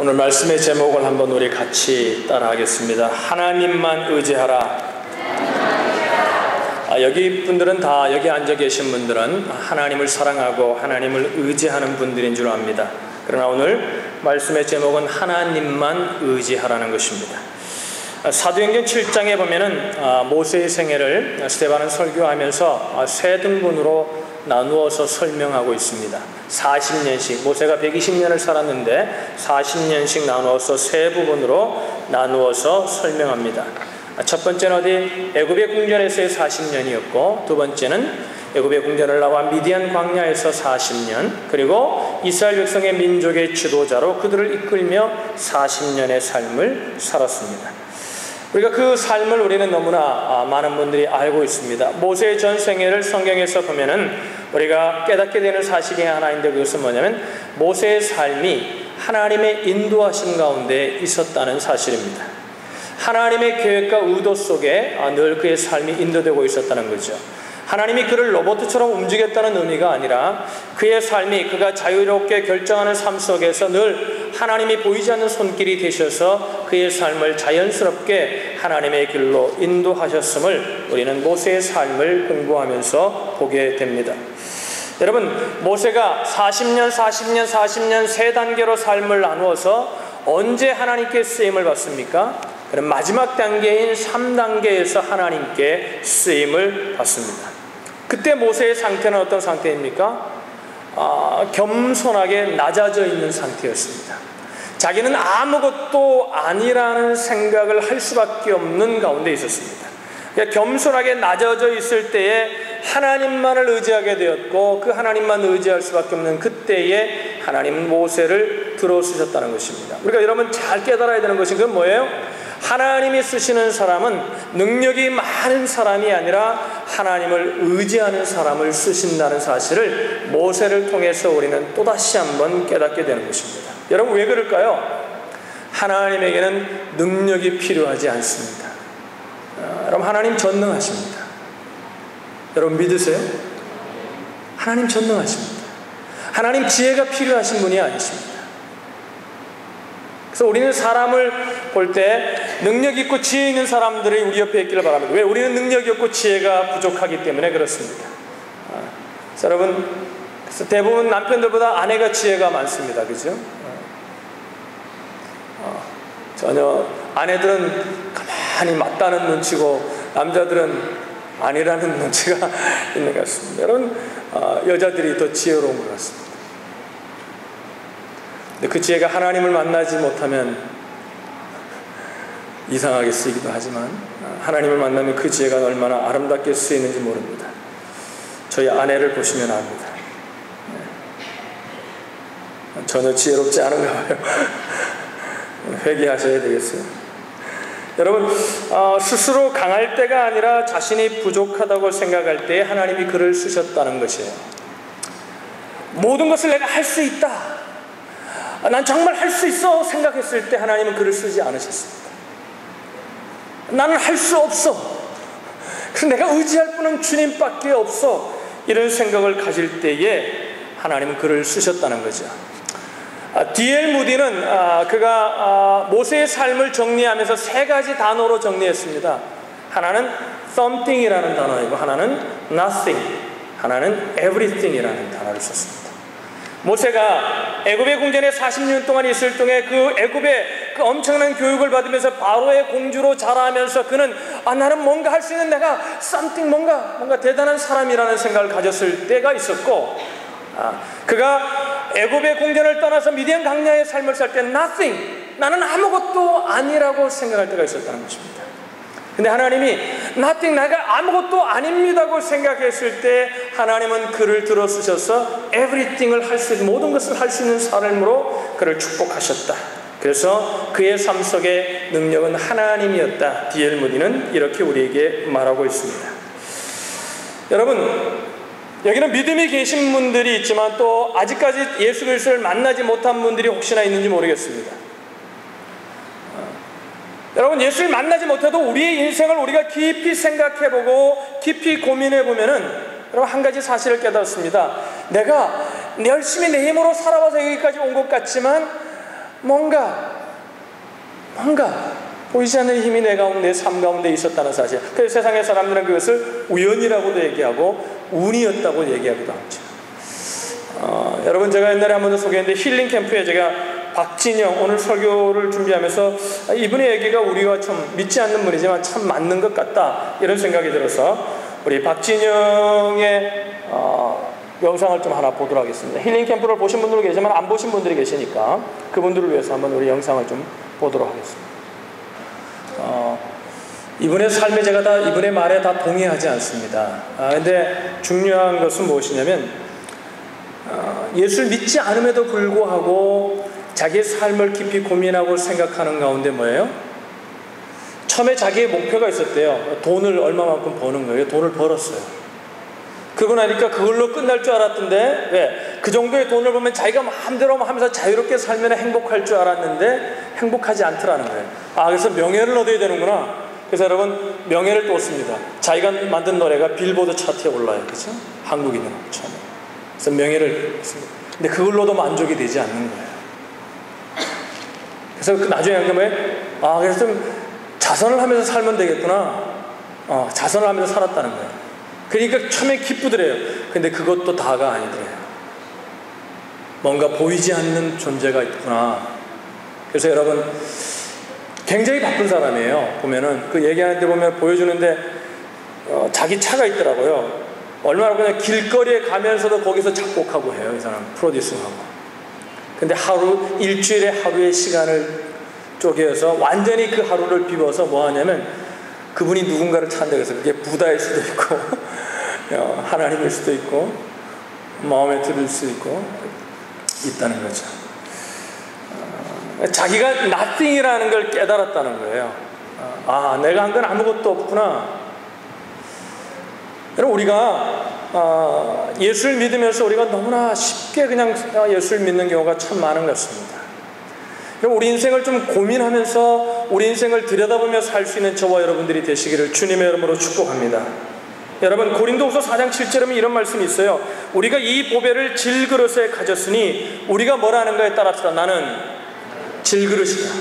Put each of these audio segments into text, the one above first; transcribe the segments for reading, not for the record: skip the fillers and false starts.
오늘 말씀의 제목을 한번 우리 같이 따라하겠습니다. 하나님만 의지하라. 여기 분들은 다, 여기 앉아 계신 분들은 하나님을 사랑하고 하나님을 의지하는 분들인 줄 압니다. 그러나 오늘 말씀의 제목은 하나님만 의지하라는 것입니다. 사도행전 7장에 보면은 모세의 생애를 스데반은 설교하면서 세 등분으로 나누어서 설명하고 있습니다. 40년씩, 모세가 120년을 살았는데 40년씩 나누어서 세 부분으로 나누어서 설명합니다. 첫 번째는 어디 애굽의 궁전에서의 40년이었고, 두 번째는 애굽의 궁전을 나와 미디안 광야에서 40년, 그리고 이스라엘 백성의 민족의 지도자로 그들을 이끌며 40년의 삶을 살았습니다. 우리가 그 삶을 우리는 너무나 많은 분들이 알고 있습니다. 모세의 전 생애를 성경에서 보면은 우리가 깨닫게 되는 사실이 하나인데, 그것은 뭐냐면 모세의 삶이 하나님의 인도하심 가운데 있었다는 사실입니다. 하나님의 계획과 의도 속에 늘 그의 삶이 인도되고 있었다는 거죠. 하나님이 그를 로봇처럼 움직였다는 의미가 아니라 그의 삶이, 그가 자유롭게 결정하는 삶 속에서 늘 하나님이 보이지 않는 손길이 되셔서 그의 삶을 자연스럽게 하나님의 길로 인도하셨음을 우리는 모세의 삶을 공부하면서 보게 됩니다. 여러분, 모세가 40년 세 단계로 삶을 나누어서 언제 하나님께 쓰임을 받습니까? 그럼 마지막 단계인 3단계에서 하나님께 쓰임을 받습니다. 그때 모세의 상태는 어떤 상태입니까? 겸손하게 낮아져 있는 상태였습니다. 자기는 아무것도 아니라는 생각을 할 수밖에 없는 가운데 있었습니다. 겸손하게 낮아져 있을 때에 하나님만을 의지하게 되었고, 그 하나님만 의지할 수밖에 없는 그때에 하나님은 모세를 들어쓰셨다는 것입니다. 우리가 여러분 잘 깨달아야 되는 것이 그건 뭐예요? 하나님이 쓰시는 사람은 능력이 많은 사람이 아니라 하나님을 의지하는 사람을 쓰신다는 사실을 모세를 통해서 우리는 또다시 한번 깨닫게 되는 것입니다. 여러분, 왜 그럴까요? 하나님에게는 능력이 필요하지 않습니다. 여러분, 하나님 전능하십니다. 여러분 믿으세요? 하나님 전능하십니다. 하나님 지혜가 필요하신 분이 아니십니다. 그래서 우리는 사람을 볼 때 능력 있고 지혜 있는 사람들이 우리 옆에 있기를 바랍니다. 왜? 우리는 능력이 없고 지혜가 부족하기 때문에 그렇습니다. 여러분, 그래서 대부분 남편들보다 아내가 지혜가 많습니다. 그죠? 전혀 아내들은 가만히 맞다는 눈치고 남자들은 아니라는 눈치가 있는 것 같습니다. 여러분, 여자들이 더 지혜로운 것 같습니다. 근데 그 지혜가 하나님을 만나지 못하면 이상하게 쓰이기도 하지만, 하나님을 만나면 그 지혜가 얼마나 아름답게 쓰이는지 모릅니다. 저희 아내를 보시면 압니다. 전혀 지혜롭지 않은가 봐요. 회개하셔야 되겠어요. 여러분, 스스로 강할 때가 아니라 자신이 부족하다고 생각할 때 하나님이 그를 쓰셨다는 것이에요. 모든 것을 내가 할 수 있다, 난 정말 할 수 있어 생각했을 때 하나님은 그를 쓰지 않으셨습니다. 나는 할 수 없어, 그래서 내가 의지할 분은 주님밖에 없어, 이런 생각을 가질 때에 하나님은 그를 쓰셨다는 거죠. D.L. 무디는 그가 모세의 삶을 정리하면서 세 가지 단어로 정리했습니다. 하나는 something이라는 단어이고, 하나는 nothing, 하나는 everything이라는 단어를 썼습니다. 모세가 애굽의 궁전에 40년 동안 있을 동안 그 애굽의 그 엄청난 교육을 받으면서 바로의 공주로 자라면서 그는 나는 뭔가 할 수 있는, 내가 something, 뭔가 대단한 사람이라는 생각을 가졌을 때가 있었고, 그가 애굽의 궁전을 떠나서 미디안 광야의 삶을 살 때 nothing, 나는 아무것도 아니라고 생각할 때가 있었다는 것입니다. 근데 하나님이 nothing, 내가 아무것도 아닙니다고 생각했을 때 하나님은 그를 들어 쓰셔서 everything을 할 수 있는, 모든 것을 할 수 있는 삶으로 그를 축복하셨다. 그래서 그의 삶 속에 능력은 하나님이었다. D.L. 무디는 이렇게 우리에게 말하고 있습니다. 여러분, 여기는 믿음이 계신 분들이 있지만 또 아직까지 예수 그리스도를 만나지 못한 분들이 혹시나 있는지 모르겠습니다. 여러분, 예수를 만나지 못해도 우리의 인생을 우리가 깊이 생각해보고 깊이 고민해보면은 여러분, 한 가지 사실을 깨닫습니다. 내가 열심히 내 힘으로 살아와서 여기까지 온 것 같지만 뭔가 보이지 않는 힘이 내 가운데, 내 삶 가운데 있었다는 사실. 그래서 세상의 사람들은 그것을 우연이라고도 얘기하고 운이었다고 얘기하기도 하죠. 여러분, 제가 옛날에 한 번 더 소개했는데 힐링 캠프에 제가 박진영 오늘 설교를 준비하면서 이분의 얘기가 우리와 참 믿지 않는 분이지만 참 맞는 것 같다, 이런 생각이 들어서 우리 박진영의 영상을 좀 하나 보도록 하겠습니다. 힐링 캠프를 보신 분들도 계시지만 안 보신 분들이 계시니까 그분들을 위해서 한번 우리 영상을 좀 보도록 하겠습니다. 이분의 삶에 제가 다 이분의 말에 다 동의하지 않습니다. 근데 중요한 것은 무엇이냐면 예수를 믿지 않음에도 불구하고 자기의 삶을 깊이 고민하고 생각하는 가운데 뭐예요? 처음에 자기의 목표가 있었대요. 돈을 얼마만큼 버는 거예요. 돈을 벌었어요. 그러고 나니까 그걸로 끝날 줄 알았던데, 왜? 그 정도의 돈을 벌면 자기가 마음대로 하면서 자유롭게 살면 행복할 줄 알았는데 행복하지 않더라는 거예요. 그래서 명예를 얻어야 되는구나. 그래서 여러분, 명예를 또 얻습니다. 자기가 만든 노래가 빌보드 차트에 올라요. 그렇죠? 한국인은 처음에. 그래서 명예를 얻습니다. 근데 그걸로도 만족이 되지 않는 거예요. 그래서 나중에 한 게 뭐예요? 그래서 좀 자선을 하면서 살면 되겠구나. 자선을 하면서 살았다는 거예요. 그러니까 처음에 기쁘더래요. 근데 그것도 다가 아니더래요. 뭔가 보이지 않는 존재가 있구나. 그래서 여러분, 굉장히 바쁜 사람이에요. 보면은 그 얘기하는데 보면 보여주는데 자기 차가 있더라고요. 얼마나 그냥 길거리에 가면서도 거기서 작곡하고 해요. 이 사람 프로듀싱하고. 근데 일주일에 하루의 시간을 쪼개서 완전히 그 하루를 비워서 뭐 하냐면, 그분이 누군가를 찾는다 그래서 그게 부다일 수도 있고 하나님일 수도 있고 마음에 들을 수 있고 있다는 거죠. 자기가 nothing이라는 걸 깨달았다는 거예요. 내가 한 건 아무것도 없구나. 여러분, 우리가 예수를 믿으면서 우리가 너무나 쉽게 그냥 예수를 믿는 경우가 참 많은 것 같습니다. 우리 인생을 좀 고민하면서 우리 인생을 들여다보며 살 수 있는 저와 여러분들이 되시기를 주님의 이름으로 축복합니다. 여러분, 고린도후서 4장 7절에 보면 이런 말씀이 있어요. 우리가 이 보배를 질그릇에 가졌으니 우리가 뭐라는 거에 따라서 나는 질그릇이다.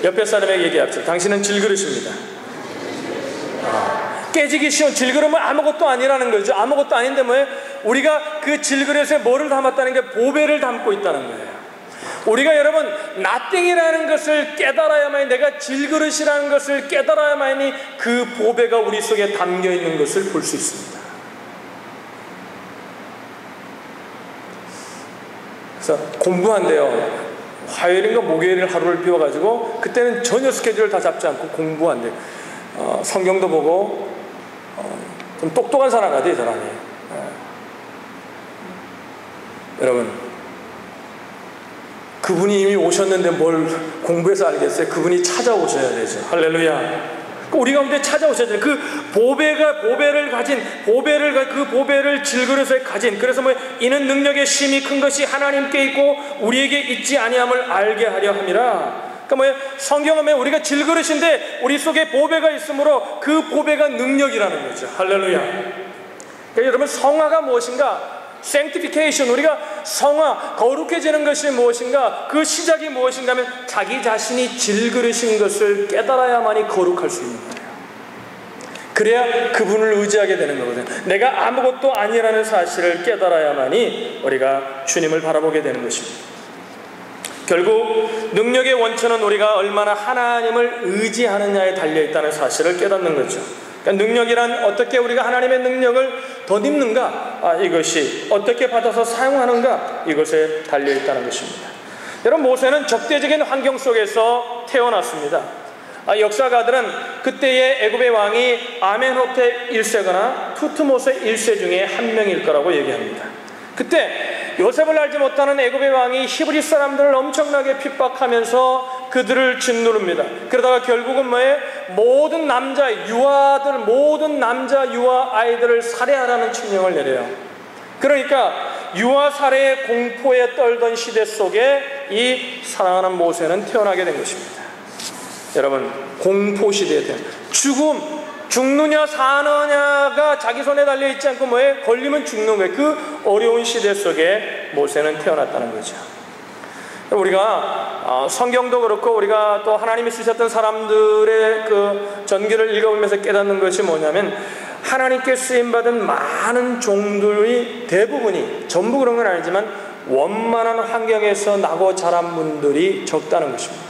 옆에 사람에게 얘기합시다. 당신은 질그릇입니다. 깨지기 쉬운 질그릇은 아무것도 아니라는 거죠. 아무것도 아닌데 뭐예요? 우리가 그 질그릇에 뭐를 담았다는 게 보배를 담고 있다는 거예요. 우리가 여러분 nothing이라는 것을 깨달아야만이, 내가 질그릇이라는 것을 깨달아야만이 그 보배가 우리 속에 담겨 있는 것을 볼 수 있습니다. 그래서 공부한대요. 화요일인가 목요일 하루를 비워가지고 그때는 전혀 스케줄을 다 잡지 않고 공부한대요. 성경도 보고 좀 똑똑한 사람 같아요, 사람이. 여러분, 그분이 이미 오셨는데 뭘 공부해서 알겠어요? 그분이 찾아오셔야 되죠. 할렐루야. 우리 가운데 찾아오셔야 돼요. 그 보배를 가진, 그 보배를 질그릇에 가진, 그래서 이는 능력의 심이 큰 것이 하나님께 있고 우리에게 있지 아니함을 알게 하려 함이라. 그러니까 성경은 우리가 질그릇인데 우리 속에 보배가 있으므로 그 보배가 능력이라는 거죠. 할렐루야. 그러니까 여러분, 성화가 무엇인가? sanctification, 우리가 성화, 거룩해지는 것이 무엇인가? 그 시작이 무엇인가 하면 자기 자신이 질그릇인 것을 깨달아야만이 거룩할 수 있는 거예요. 그래야 그분을 의지하게 되는 거거든요. 내가 아무것도 아니라는 사실을 깨달아야만이 우리가 주님을 바라보게 되는 것입니다. 결국 능력의 원천은 우리가 얼마나 하나님을 의지하느냐에 달려있다는 사실을 깨닫는 거죠. 그러니까 능력이란 어떻게 우리가 하나님의 능력을 덧입는가, 이것이 어떻게 받아서 사용하는가, 이것에 달려있다는 것입니다. 여러분, 모세는 적대적인 환경 속에서 태어났습니다. 역사가들은 그때의 애굽의 왕이 아멘호테 1세거나 투트모세 1세 중에 한 명일 거라고 얘기합니다. 그때 요셉을 알지 못하는 애굽의 왕이 히브리 사람들을 엄청나게 핍박하면서 그들을 짓누릅니다. 그러다가 결국은 모든 남자 유아 아이들을 살해하라는 칙령을 내려요. 그러니까 유아 살해의 공포에 떨던 시대 속에 이 사랑하는 모세는 태어나게 된 것입니다. 여러분, 공포 시대에 죽느냐 사느냐가 자기 손에 달려있지 않고 걸리면 죽는 거예요. 그 어려운 시대 속에 모세는 태어났다는 거죠. 우리가 성경도 그렇고 우리가 또 하나님이 쓰셨던 사람들의 그 전기를 읽어보면서 깨닫는 것이 뭐냐면, 하나님께 쓰임받은 많은 종들이 대부분이, 전부 그런 건 아니지만 원만한 환경에서 나고 자란 분들이 적다는 것입니다.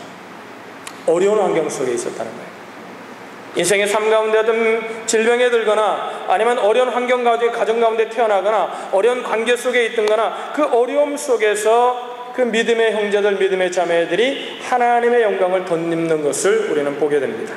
어려운 환경 속에 있었다는 거예요. 인생의 삶 가운데 어떤 질병에 들거나 아니면 어려운 환경 가운데, 가정 가운데 태어나거나 어려운 관계 속에 있든거나, 그 어려움 속에서 그 믿음의 형제들, 믿음의 자매들이 하나님의 영광을 덧입는 것을 우리는 보게 됩니다.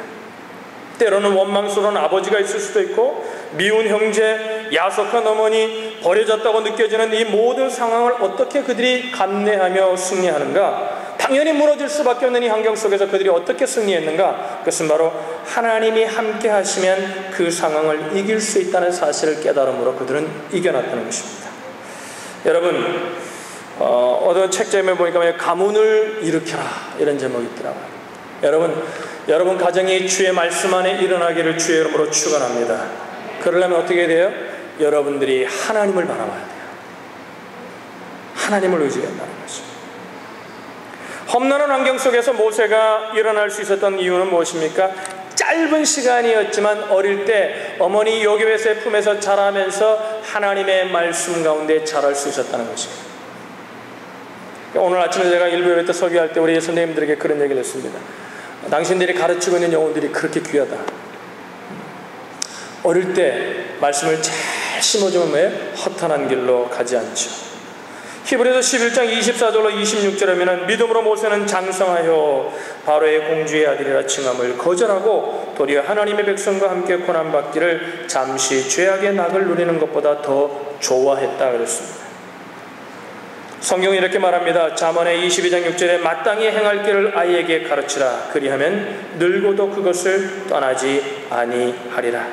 때로는 원망스러운 아버지가 있을 수도 있고, 미운 형제, 야속한 어머니, 버려졌다고 느껴지는 이 모든 상황을 어떻게 그들이 감내하며 승리하는가? 당연히 무너질 수밖에 없는 이 환경 속에서 그들이 어떻게 승리했는가? 그것은 바로 하나님이 함께 하시면 그 상황을 이길 수 있다는 사실을 깨달음으로 그들은 이겨났다는 것입니다. 여러분, 어떤 책 제목에 보니까 가문을 일으켜라, 이런 제목이 있더라고요. 여러분 가정이 주의 말씀 안에 일어나기를 주의 이름으로 축원합니다. 그러려면 어떻게 돼요? 여러분들이 하나님을 바라봐야 돼요. 하나님을 의지해야 한다는 거죠. 험난한 환경 속에서 모세가 일어날 수 있었던 이유는 무엇입니까? 짧은 시간이었지만 어릴 때 어머니 요게벳의 품에서 자라면서 하나님의 말씀 가운데 자랄 수 있었다는 것입니다. 오늘 아침에 제가 일부 예배 때 설교할 때 우리 선생님들에게 그런 얘기를 했습니다. 당신들이 가르치고 있는 영혼들이 그렇게 귀하다. 어릴 때 말씀을 잘 심어주면 왜 허탄한 길로 가지 않죠. 히브리서 11장 24절로 26절에 보면, 믿음으로 모세는 장성하여 바로의 공주의 아들이라 칭함을 거절하고 도리어 하나님의 백성과 함께 고난받기를 잠시 죄악의 낙을 누리는 것보다 더 좋아했다 그랬습니다. 성경이 이렇게 말합니다. 잠언의 22장 6절에 마땅히 행할 길을 아이에게 가르치라. 그리하면 늙어도 그것을 떠나지 아니하리라.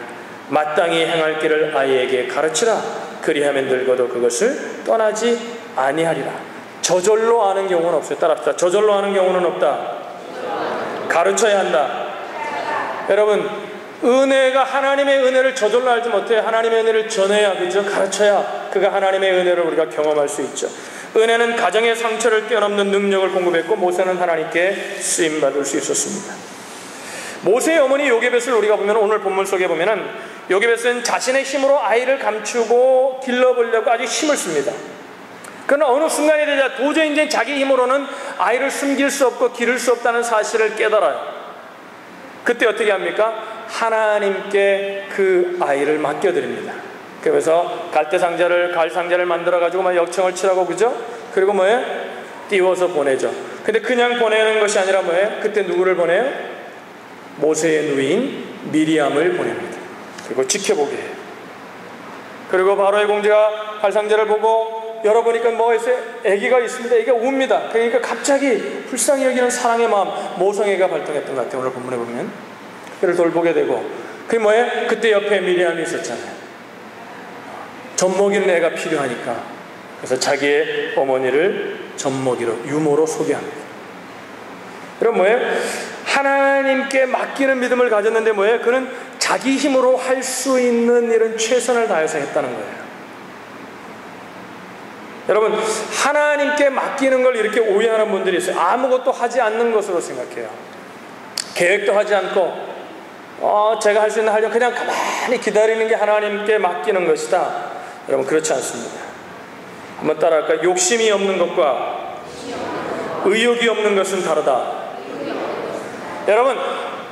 마땅히 행할 길을 아이에게 가르치라. 그리하면 늙어도 그것을 떠나지 아니하리라. 저절로 아는 경우는 없어요. 따라합시다. 저절로 아는 경우는 없다. 가르쳐야 한다. 여러분, 은혜가, 하나님의 은혜를 저절로 알지 못해요. 하나님의 은혜를 전해야, 그죠? 가르쳐야 그가 하나님의 은혜를 우리가 경험할 수 있죠. 은혜는 가정의 상처를 뛰어넘는 능력을 공급했고, 모세는 하나님께 쓰임받을 수 있었습니다. 모세의 어머니 요게벳을 우리가 보면, 오늘 본문 속에 보면은 요게벳은 자신의 힘으로 아이를 감추고 길러보려고 아주 힘을 씁니다. 그러나 어느 순간에 되자 도저히 이제 자기 힘으로는 아이를 숨길 수 없고 기를 수 없다는 사실을 깨달아요. 그때 어떻게 합니까? 하나님께 그 아이를 맡겨드립니다. 그래서 갈상자를 만들어가지고 막 역청을 치라고, 그죠? 그리고 뭐예요? 띄워서 보내죠. 근데 그냥 보내는 것이 아니라 뭐예요? 그때 누구를 보내요? 모세의 누이인 미리암을 보냅니다. 그리고 지켜보게 해요. 그리고 바로의 공주가 갈상자를 보고 열어보니까 뭐 있어요? 아기가 있습니다. 아기가 웁니다. 그러니까 갑자기 불쌍히 여기는 사랑의 마음, 모성애가 발동했던 것 같아요. 오늘 본문에 보면 그를 돌보게 되고, 그게 뭐예요? 그때 옆에 미리암이 있었잖아요. 젖먹이는 애가 필요하니까, 그래서 자기의 어머니를 젖먹이로, 유모로 소개합니다. 그럼 뭐예요? 하나님께 맡기는 믿음을 가졌는데 뭐예요? 그는 자기 힘으로 할 수 있는 일은 최선을 다해서 했다는 거예요. 여러분, 하나님께 맡기는 걸 이렇게 오해하는 분들이 있어요. 아무것도 하지 않는 것으로 생각해요. 계획도 하지 않고 제가 할 수 있는 하려면 그냥 가만히 기다리는 게 하나님께 맡기는 것이다. 여러분, 그렇지 않습니다. 한번 따라할까요? 욕심이 없는 것과 의욕이 없는 것은 다르다. 여러분,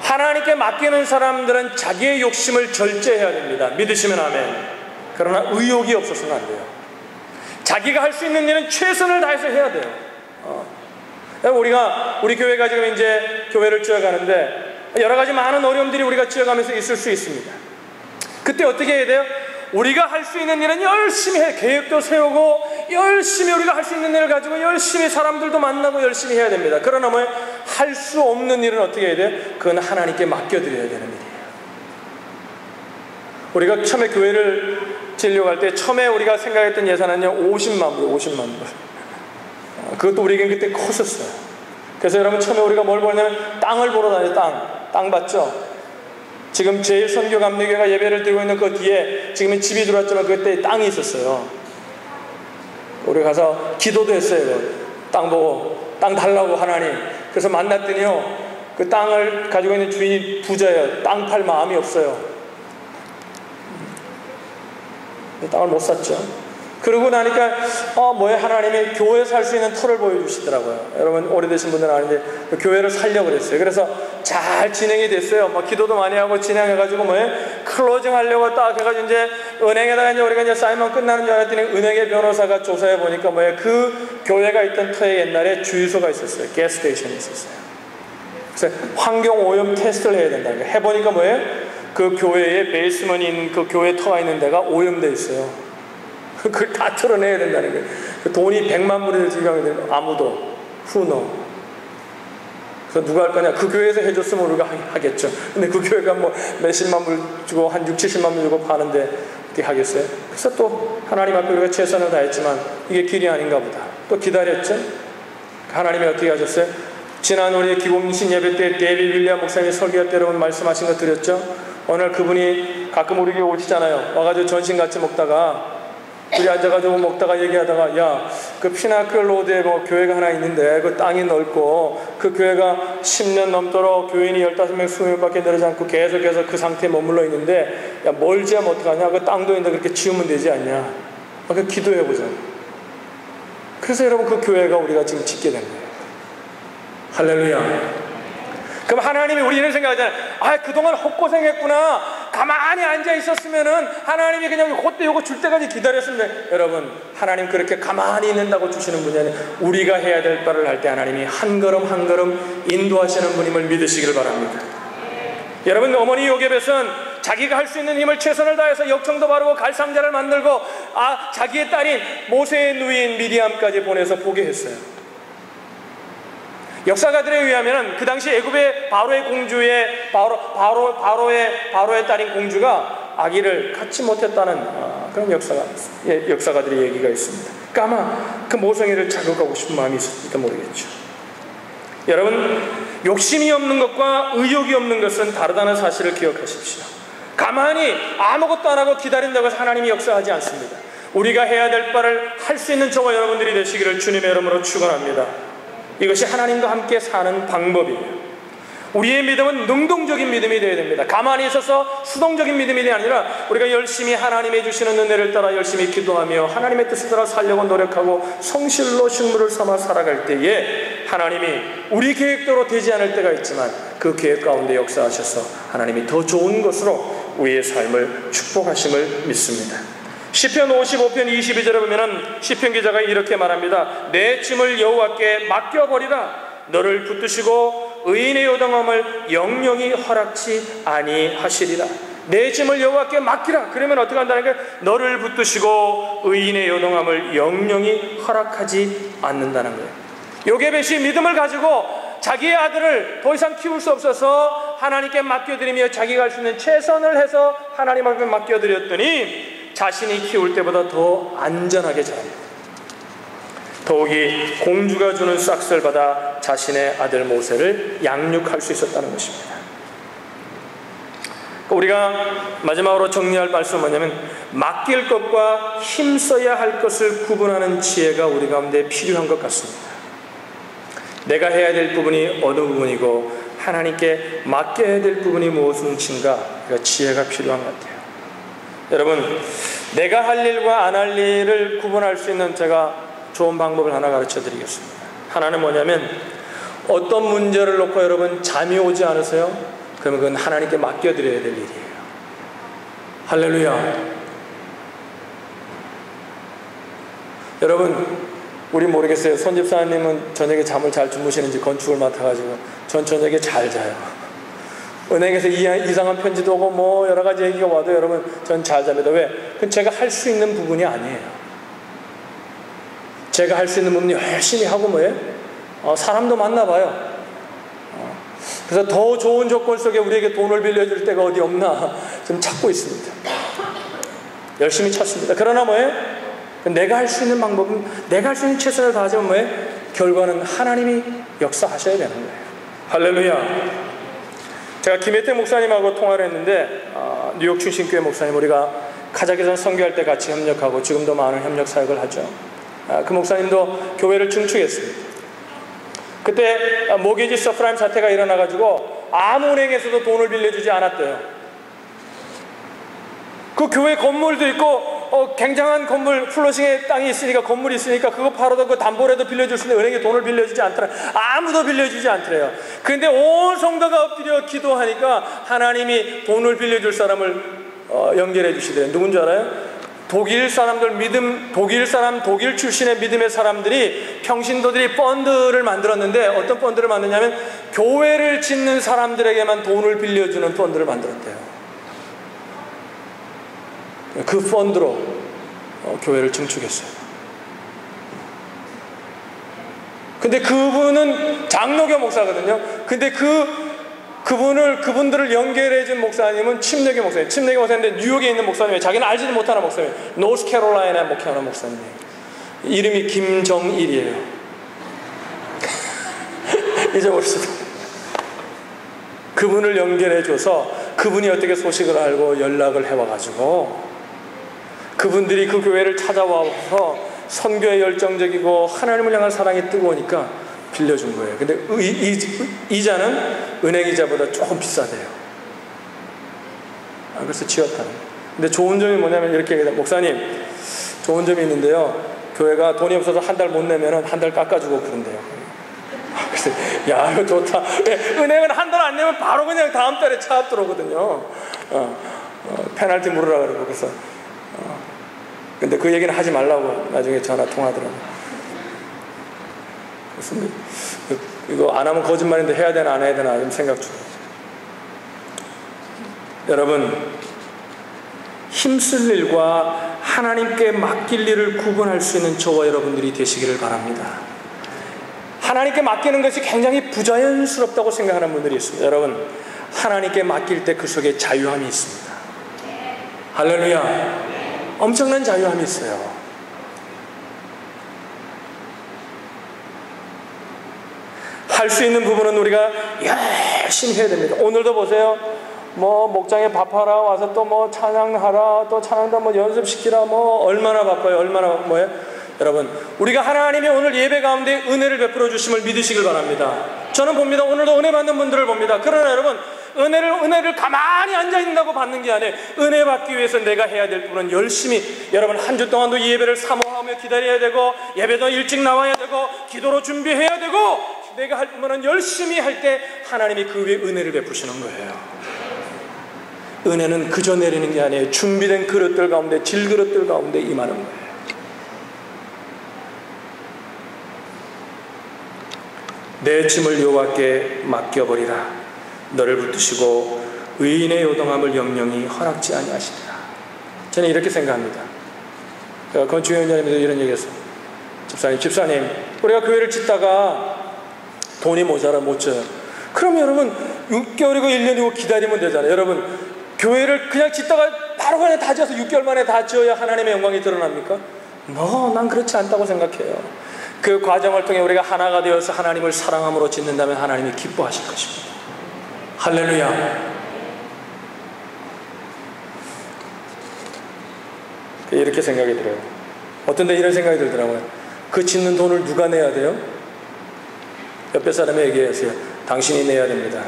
하나님께 맡기는 사람들은 자기의 욕심을 절제해야 됩니다. 믿으시면 아멘. 그러나 의욕이 없어서는 안 돼요. 자기가 할 수 있는 일은 최선을 다해서 해야 돼요. 우리 교회가 지금 이제 교회를 지어가는데 여러 가지 많은 어려움들이 우리가 지어가면서 있을 수 있습니다. 그때 어떻게 해야 돼요? 우리가 할 수 있는 일은 열심히 해. 계획도 세우고 열심히 우리가 할 수 있는 일을 가지고 열심히 사람들도 만나고 열심히 해야 됩니다. 그러나 뭐 할 수 없는 일은 어떻게 해야 돼요? 그건 하나님께 맡겨드려야 되는 일이에요. 우리가 처음에 교회를 지으려고 할 때 처음에 우리가 생각했던 예산은요 50만 불. 그것도 우리에겐 그때 컸었어요. 그래서 여러분, 처음에 우리가 뭘 보냐면 땅을 보러 다녀요. 땅 봤죠? 지금 제1선교감리교회가 예배를 드리고 있는 그 뒤에 지금은 집이 들어왔지만 그때 땅이 있었어요. 우리 가서 기도도 했어요. 땅 보고 땅 달라고 하나님. 그래서 만났더니요, 그 땅을 가지고 있는 주인이 부자예요. 땅 팔 마음이 없어요. 땅을 못 샀죠. 그러고 나니까 하나님이 교회에서 살 수 있는 터를 보여주시더라고요. 여러분 오래되신 분들은 아는데 교회를 살려고 그랬어요. 그래서 잘 진행이 됐어요. 기도도 많이 하고 진행해가지고 클로징 하려고 딱 해가지고 이제 은행에다가 이제 우리가 이제 사인만 끝나는 줄 알았더니 은행의 변호사가 조사해 보니까 그 교회가 있던 터에 옛날에 주유소가 있었어요. 가스스테이션이 있었어요. 그래서 환경 오염 테스트를 해야 된다는 거예요. 해보니까 그 교회에 베이스먼이 있는 그 교회 터가 있는 데가 오염돼 있어요. 그걸 다 털어내야 된다는 거예요. 그 돈이 100만 불이 들어가면 아무도 후노. 그래서 누가 할 거냐? 그 교회에서 해줬으면 우리가 하겠죠. 근데 그 교회가 몇십만 불 주고 한 6, 70만 불 주고 파는데 어떻게 하겠어요? 그래서 또 하나님 앞에 우리가 최선을 다했지만 이게 길이 아닌가 보다. 또 기다렸죠. 하나님이 어떻게 하셨어요? 지난 우리의 기공신 예배 때 데이비 윌리엄 목사님이 설교할 때 여러분 말씀하신 거 드렸죠? 오늘 그분이 가끔 우리 교회 오시잖아요. 와가지고 전신 같이 먹다가 둘이 앉아가지고 먹다가 얘기하다가, 야, 그 피나클 로드에 교회가 하나 있는데 그 땅이 넓고 그 교회가 10년 넘도록 교인이 15명, 20명밖에 내려지 않고 계속해서 그 상태에 머물러 있는데, 야, 뭘 지으면 어떡하냐? 그 땅도 있는데 그렇게 지으면 되지 않냐? 그 기도해보자. 그래서 여러분 그 교회가 우리가 지금 짓게 된 거예요. 할렐루야. 그럼 하나님이 우리는 생각하잖아요. 그동안 헛고생했구나. 가만히 앉아 있었으면은 하나님이 그냥 그때 요거 줄 때까지 기다렸으면. 여러분, 하나님 그렇게 가만히 있는다고 주시는 분이 아니라 우리가 해야 될 바를 할 때 하나님이 한 걸음 한 걸음 인도하시는 분임을 믿으시길 바랍니다. 여러분, 어머니 요게벳은 자기가 할 수 있는 힘을 최선을 다해서 역청도 바르고 갈상자를 만들고 자기의 딸인 모세의 누이인 미디암까지 보내서 포기했어요. 역사가들에 의하면 그 당시 애굽의 바로의 공주의 바로의 딸인 공주가 아기를 갖지 못했다는 그런 역사가들의 얘기가 있습니다. 아마 그 모성애를 자극하고 싶은 마음이 있을지도 모르겠죠. 여러분, 욕심이 없는 것과 의욕이 없는 것은 다르다는 사실을 기억하십시오. 가만히 아무것도 안 하고 기다린다고 해서 하나님이 역사하지 않습니다. 우리가 해야 될 바를 할 수 있는 저와 여러분들이 되시기를 주님의 이름으로 축원합니다. 이것이 하나님과 함께 사는 방법이에요. 우리의 믿음은 능동적인 믿음이 되어야 됩니다. 가만히 있어서 수동적인 믿음이 아니라 우리가 열심히 하나님이 주시는 은혜를 따라 열심히 기도하며 하나님의 뜻을 따라 살려고 노력하고 성실로 식물을 삼아 살아갈 때에 하나님이 우리 계획대로 되지 않을 때가 있지만 그 계획 가운데 역사하셔서 하나님이 더 좋은 것으로 우리의 삶을 축복하심을 믿습니다. 시편 55편 22절에 보면은 시편 기자가 이렇게 말합니다. 내 짐을 여호와께 맡겨버리라. 너를 붙드시고 의인의 요동함을 영영히 허락치 아니하시리라. 내 짐을 여호와께 맡기라. 그러면 어떻게 한다는 거예요? 너를 붙드시고 의인의 요동함을 영영히 허락하지 않는다는 거예요. 요게벳이 믿음을 가지고 자기의 아들을 더 이상 키울 수 없어서 하나님께 맡겨드리며 자기가 할 수 있는 최선을 해서 하나님 앞에 맡겨드렸더니 자신이 키울 때보다 더 안전하게 자랍니다. 더욱이 공주가 주는 싹스를 받아 자신의 아들 모세를 양육할 수 있었다는 것입니다. 우리가 마지막으로 정리할 말씀은 뭐냐면 맡길 것과 힘써야 할 것을 구분하는 지혜가 우리 가운데 필요한 것 같습니다. 내가 해야 될 부분이 어느 부분이고 하나님께 맡겨야 될 부분이 무엇인가, 지혜가 필요한 것 같아요. 여러분, 내가 할 일과 안 할 일을 구분할 수 있는 제가 좋은 방법을 하나 가르쳐 드리겠습니다. 하나는 뭐냐면 어떤 문제를 놓고 여러분 잠이 오지 않으세요? 그러면 그건 하나님께 맡겨드려야 될 일이에요. 할렐루야. 여러분, 우리 모르겠어요. 손 집사님은 저녁에 잠을 잘 주무시는지 건축을 맡아가지고 전 저녁에 잘 자요. 은행에서 이상한 편지도 오고 여러 가지 얘기가 와도 여러분 전 잘 잡니다. 왜? 그건 제가 할 수 있는 부분이 아니에요. 제가 할 수 있는 부분이 열심히 하고 사람도 만나봐요. 그래서 더 좋은 조건 속에 우리에게 돈을 빌려줄 때가 어디 없나 좀 찾고 있습니다. 열심히 찾습니다. 그러나 내가 할 수 있는 방법은 내가 할 수 있는 최선을 다하지만 결과는 하나님이 역사하셔야 되는 거예요. 할렐루야. 제가 김혜태 목사님하고 통화를 했는데 뉴욕 충신교회 목사님, 우리가 카자흐스탄 선교할 때 같이 협력하고 지금도 많은 협력 사역을 하죠. 그 목사님도 교회를 증축했습니다. 그때 모게지 서프라임 사태가 일어나가지고 아무 은행에서도 돈을 빌려주지 않았대요. 그 교회 건물도 있고 굉장한 건물, 플러싱의 땅이 있으니까, 건물이 있으니까 그거 팔아도 그 담보라도 빌려줄 수 있는 은행에 돈을 빌려주지 않더라. 아무도 빌려주지 않더래요. 그런데 온 성도가 엎드려 기도하니까 하나님이 돈을 빌려줄 사람을 연결해 주시더래요. 누군지 알아요? 독일 출신의 믿음의 사람들이, 평신도들이 펀드를 만들었는데, 어떤 펀드를 만드냐면 교회를 짓는 사람들에게만 돈을 빌려주는 펀드를 만들었대요. 그 펀드로 교회를 증축했어요. 근데 그분은 장로교 목사거든요. 근데 그분들을 연결해준 목사님은 침례교 목사님. 침례교 목사인데 뉴욕에 있는 목사님이에요. 자기는 알지도 못하는 목사님이에요. 노스캐롤라이나에 목회하는 목사님이에요. 이름이 김정일이에요. 잊어버렸어요. 그분을 연결해줘서 그분이 어떻게 소식을 알고 연락을 해와가지고 그분들이 그 교회를 찾아와서 선교에 열정적이고 하나님을 향한 사랑이 뜨거우니까 빌려준 거예요. 근데 이자는 은행 이자보다 조금 비싸대요. 그래서 지었다는 거예요. 근데 좋은 점이 뭐냐면 이렇게 얘기해요. 목사님, 좋은 점이 있는데요, 교회가 돈이 없어서 한 달 못 내면 한 달 깎아주고 그런대요. 그래서 야, 이거 좋다. 은행은 한 달 안 내면 바로 그냥 다음 달에 차 들어오거든요. 페널티 물으라 그러고. 그래서 근데 그 얘기는 하지 말라고 나중에 전화 통화하더라고요. 그래서 이거 안 하면 거짓말인데 해야 되나 안 해야 되나 이런 생각 중이에요. 여러분, 힘쓸 일과 하나님께 맡길 일을 구분할 수 있는 저와 여러분들이 되시기를 바랍니다. 하나님께 맡기는 것이 굉장히 부자연스럽다고 생각하는 분들이 있습니다. 여러분, 하나님께 맡길 때 그 속에 자유함이 있습니다. 할렐루야. 엄청난 자유함이 있어요. 할 수 있는 부분은 우리가 열심히 해야 됩니다. 오늘도 보세요. 목장에 밥하라 와서 또 찬양하라, 또 찬양도 연습시키라, 얼마나 바빠요. 얼마나 뭐예요? 여러분, 우리가 하나님이 오늘 예배 가운데 은혜를 베풀어 주심을 믿으시길 바랍니다. 저는 봅니다. 오늘도 은혜 받는 분들을 봅니다. 그러나 여러분, 은혜를 가만히 앉아있는다고 받는 게 아니에요. 은혜 받기 위해서 내가 해야 될 부분은 열심히, 여러분 한 주 동안도 예배를 사모하며 기다려야 되고, 예배도 일찍 나와야 되고, 기도로 준비해야 되고, 내가 할 부분은 열심히 할 때 하나님이 그 위에 은혜를 베푸시는 거예요. 은혜는 그저 내리는 게 아니에요. 준비된 그릇들 가운데, 질그릇들 가운데 임하는 거예요. 내 짐을 여호와께 맡겨버리라. 너를 붙드시고 의인의 요동함을 영영히 허락지 아니하시리라. 저는 이렇게 생각합니다. 건축위원장님도 이런 얘기했어요. 집사님, 우리가 교회를 짓다가 돈이 모자라 못 져요. 그럼 여러분 6개월이고 1년이고 기다리면 되잖아요. 여러분, 교회를 그냥 짓다가 바로 그냥 다 지어서 6개월 만에 다 지어야 하나님의 영광이 드러납니까? 난 그렇지 않다고 생각해요. 그 과정을 통해 우리가 하나가 되어서 하나님을 사랑함으로 짓는다면 하나님이 기뻐하실 것입니다. 할렐루야. 이렇게 생각이 들어요. 어떤 데 이런 생각이 들더라고요. 그 짓는 돈을 누가 내야 돼요? 옆에 사람이 얘기하세요. 당신이 내야 됩니다.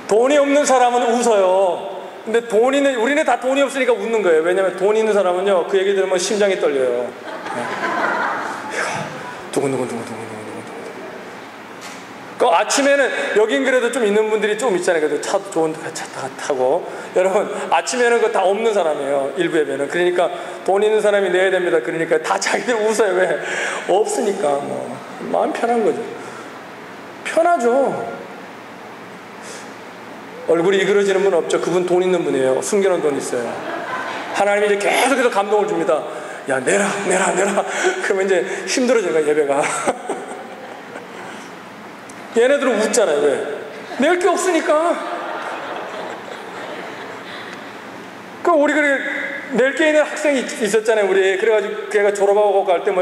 돈이 없는 사람은 웃어요. 근데 우리는 다 돈이 없으니까 웃는 거예요. 왜냐하면 돈 있는 사람은요, 그 얘기 들으면 심장이 떨려요. 두근두근. 그 아침에는, 여긴 그래도 좀 있는 분들이 좀 있잖아요. 그래도 차도 좋은 차 타고. 여러분, 아침에는 그거 다 없는 사람이에요. 일부 예배는. 그러니까 돈 있는 사람이 내야 됩니다. 그러니까 다 자기들 웃어요. 왜? 없으니까. 마음 편한 거죠. 편하죠. 얼굴이 이그러지는 분 없죠. 그분 돈 있는 분이에요. 숨겨놓은 돈 있어요. 하나님이 이제 계속해서 감동을 줍니다. 야, 내라. 그러면 이제 힘들어져요, 예배가. 얘네들은 웃잖아요. 왜? 낼 게 없으니까. 우리 낼 게 있는 학생이 있었잖아요. 우리. 그래가지고 걔가 졸업하고 갈 때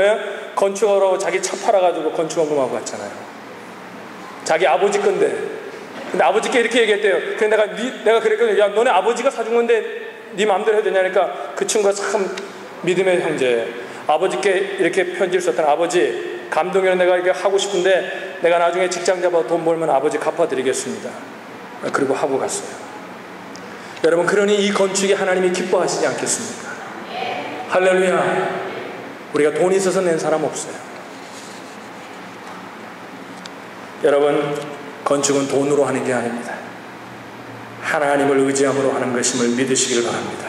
건축하라고 자기 차 팔아가지고 건축원금하고 갔잖아요. 자기 아버지 건데. 근데 아버지께 이렇게 얘기했대요. 그래서 내가 그랬거든요. 야, 너네 아버지가 사준 건데 네 마음대로 해도 되냐니까 그 친구가 참 믿음의 형제. 아버지께 이렇게 편지를 썼던 아버지, 감동이라 내가 이게 하고 싶은데 내가 나중에 직장 잡아 돈 벌면 아버지 갚아드리겠습니다. 그리고 하고 갔어요. 여러분, 그러니 이 건축이 하나님이 기뻐하시지 않겠습니까? 할렐루야. 우리가 돈이 있어서 낸 사람 없어요. 여러분, 건축은 돈으로 하는 게 아닙니다. 하나님을 의지함으로 하는 것임을 믿으시길 바랍니다.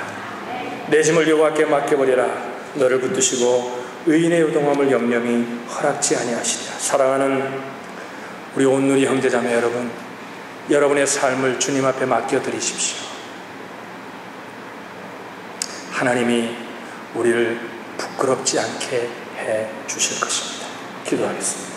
내 짐을 여호와께 맡겨버리라. 너를 붙드시고 의인의 요동함을 영영히 허락지 아니하시리라. 사랑하는 우리 온누리 형제자매 여러분, 여러분의 삶을 주님 앞에 맡겨드리십시오. 하나님이 우리를 부끄럽지 않게 해 주실 것입니다. 기도하겠습니다.